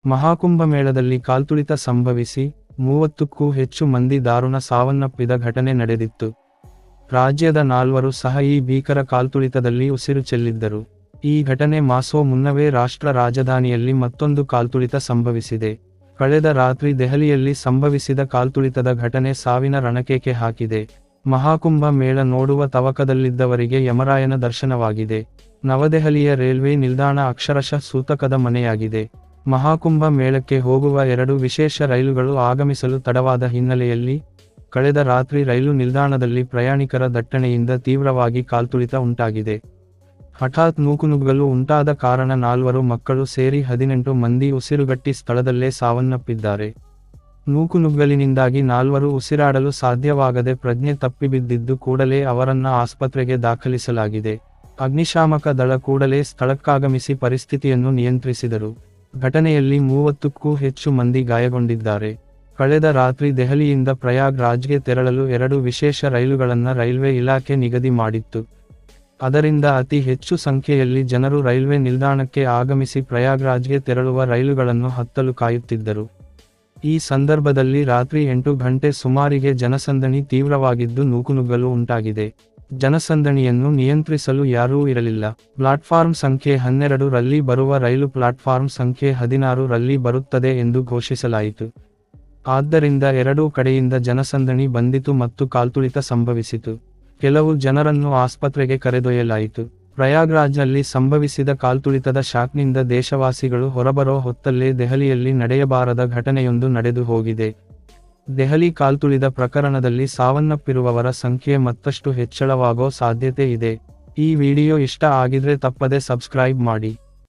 ಮಹಾಕುಂಭಮೇಳದಲ್ಲಿ ಕಾಲ್ತುಳಿತ ಸಂಭವಿಸಿ 30ಕ್ಕೂ ಹೆಚ್ಚು ಮಂದಿ ದಾರುಣ ಸಾವನ್ನಪ್ಪಿದ ಘಟನೆ ನಡೆದಿತ್ತು. ರಾಜ್ಯದ 4ರು ಸಹ ಈ ಭೀಕರ ಕಾಲ್ತುಳಿತದಲ್ಲಿ ಉಸಿರು ಚೆಲ್ಲಿದ್ದರು. ಈ ಘಟನೆ ಮಾಸೋ ಮುನ್ನವೇ ರಾಷ್ಟ್ರ ರಾಜಧಾನಿಯಲ್ಲಿ ಮತ್ತೊಂದು ಕಾಲ್ತುಳಿತ ಸಂಭವಿಸಿದೆ. ಕಳೆದ ರಾತ್ರಿ ದೆಹಲಿಯಲ್ಲಿ ಸಂಭವಿಸಿದ ಕಾಲ್ತುಳಿತದ ಘಟನೆ ಸಾವಿನ ರಣಕೇಕೆ ಹಾಕಿದೆ. ಮಹಾಕುಂಭ ಮೇಳ ನೋಡುವ ತವಕದಲ್ಲಿದ್ದವರಿಗೆ ಯಮರಾಯನ ದರ್ಶನವಾಗಿದೆ. ನವದೆಹಲಿಯ ರೈಲ್ವೆ ನಿಲ್ದಾಣ ಅಕ್ಷರಶಃ ಸೂತಕದ ಮನೆಯಾಗಿದೆ. ಮಹಾಕುಂಭ ಮೇಳಕ್ಕೆ ಹೋಗುವ 2 ವಿಶೇಷ ರೈಲುಗಳು ಆಗಮಿಸಲು ತಡವಾದ ಹಿನ್ನೆಲೆಯಲ್ಲಿ ಕಳೆದ ರಾತ್ರಿ ರೈಲು ನಿಲ್ದಾಣದಲ್ಲಿ ಪ್ರಯಾಣಿಕರ ದಟ್ಟಣೆಯಿಂದ ತೀವ್ರವಾಗಿ ಕಾಲ್ತುಳಿತ ಉಂಟಾಗಿದೆ. ಹಠಾತ್ ನೂಕುನುಗ್ಗಲು ಉಂಟಾದ ಕಾರಣ 4 ಮಕ್ಕಳು ಸೇರಿ 18 ಮಂದಿ ಉಸಿರುಗಟ್ಟಿ ಸ್ಥಳದಲ್ಲೇ ಸಾವನ್ನಪ್ಪಿದ್ದಾರೆ. ನೂಕುನುಗ್ಗಲಿನಿಂದಾಗಿ 4 ಉಸಿರಾಡಲು ಸಾಧ್ಯವಾಗದೆ ಪ್ರಜ್ಞೆ ತಪ್ಪಿಬಿದ್ದಿದ್ದು ಕೂಡಲೇ ಅವರನ್ನ ಆಸ್ಪತ್ರೆಗೆ ದಾಖಲಿಸಲಾಗಿದೆ. ಅಗ್ನಿಶಾಮಕ ದಳ ಕೂಡಲೇ ಸ್ಥಳಕ್ಕಾಗಮಿಸಿ ಪರಿಸ್ಥಿತಿಯನ್ನು ನಿಯಂತ್ರಿಸಿದರು. ಘಟನೆಯಲ್ಲಿ 30ಕ್ಕೂ ಹೆಚ್ಚು ಮಂದಿ ಗಾಯಗೊಂಡಿದ್ದಾರೆ. ಕಳೆದ ರಾತ್ರಿ ದೆಹಲಿಯಿಂದ ಪ್ರಯಾಗ್ ರಾಜ್ಗೆ ತೆರಳಲು 2 ವಿಶೇಷ ರೈಲುಗಳನ್ನು ರೈಲ್ವೆ ಇಲಾಖೆ ನಿಗದಿ ಮಾಡಿತ್ತು. ಅದರಿಂದ ಅತಿ ಹೆಚ್ಚು ಸಂಖ್ಯೆಯಲ್ಲಿ ಜನರು ರೈಲ್ವೆ ನಿಲ್ದಾಣಕ್ಕೆ ಆಗಮಿಸಿ ಪ್ರಯಾಗ್ರಾಜ್ಗೆ ತೆರಳುವ ರೈಲುಗಳನ್ನು ಹತ್ತಲು ಕಾಯುತ್ತಿದ್ದರು. ಈ ಸಂದರ್ಭದಲ್ಲಿ ರಾತ್ರಿ 8 ಗಂಟೆ ಸುಮಾರಿಗೆ ಜನಸಂದಣಿ ತೀವ್ರವಾಗಿದ್ದು ನೂಕುನುಗ್ಗಲು ಉಂಟಾಗಿದೆ. ಜನಸಂದಣಿಯನ್ನು ನಿಯಂತ್ರಿಸಲು ಯಾರೂ ಇರಲಿಲ್ಲ. ಪ್ಲಾಟ್ಫಾರ್ಮ್ ಸಂಖ್ಯೆ 12 ರಲ್ಲಿ ಬರುವ ರೈಲು ಪ್ಲಾಟ್ಫಾರ್ಮ್ ಸಂಖ್ಯೆ 16 ರಲ್ಲಿ ಬರುತ್ತದೆ ಎಂದು ಘೋಷಿಸಲಾಯಿತು. ಆದ್ದರಿಂದ ಎರಡೂ ಕಡೆಯಿಂದ ಜನಸಂದಣಿ ಬಂದಿತು ಮತ್ತು ಕಾಲ್ತುಳಿತ ಸಂಭವಿಸಿತು. ಕೆಲವು ಜನರನ್ನು ಆಸ್ಪತ್ರೆಗೆ ಕರೆದೊಯ್ಯಲಾಯಿತು. ಪ್ರಯಾಗ್ರಾಜ್ನಲ್ಲಿ ಸಂಭವಿಸಿದ ಕಾಲ್ತುಳಿತದ ಶಾಕ್ನಿಂದ ದೇಶವಾಸಿಗಳು ಹೊರಬರೋ ಹೊತ್ತಲ್ಲೇ ದೆಹಲಿಯಲ್ಲಿ ನಡೆಯಬಾರದ ಘಟನೆಯೊಂದು ನಡೆದು ಹೋಗಿದೆ. ದೆಹಲಿ ಕಾಲ್ತುಳಿದ ಪ್ರಕರಣದಲ್ಲಿ ಸಾವನ್ನಪ್ಪಿರುವವರ ಸಂಖ್ಯೆ ಮತ್ತಷ್ಟು ಹೆಚ್ಚಳವಾಗೋ ಸಾಧ್ಯತೆ ಇದೆ. ಈ ವಿಡಿಯೋ ಇಷ್ಟ ಆಗಿದ್ರೆ ತಪ್ಪದೆ ಸಬ್ಸ್ಕ್ರೈಬ್ ಮಾಡಿ.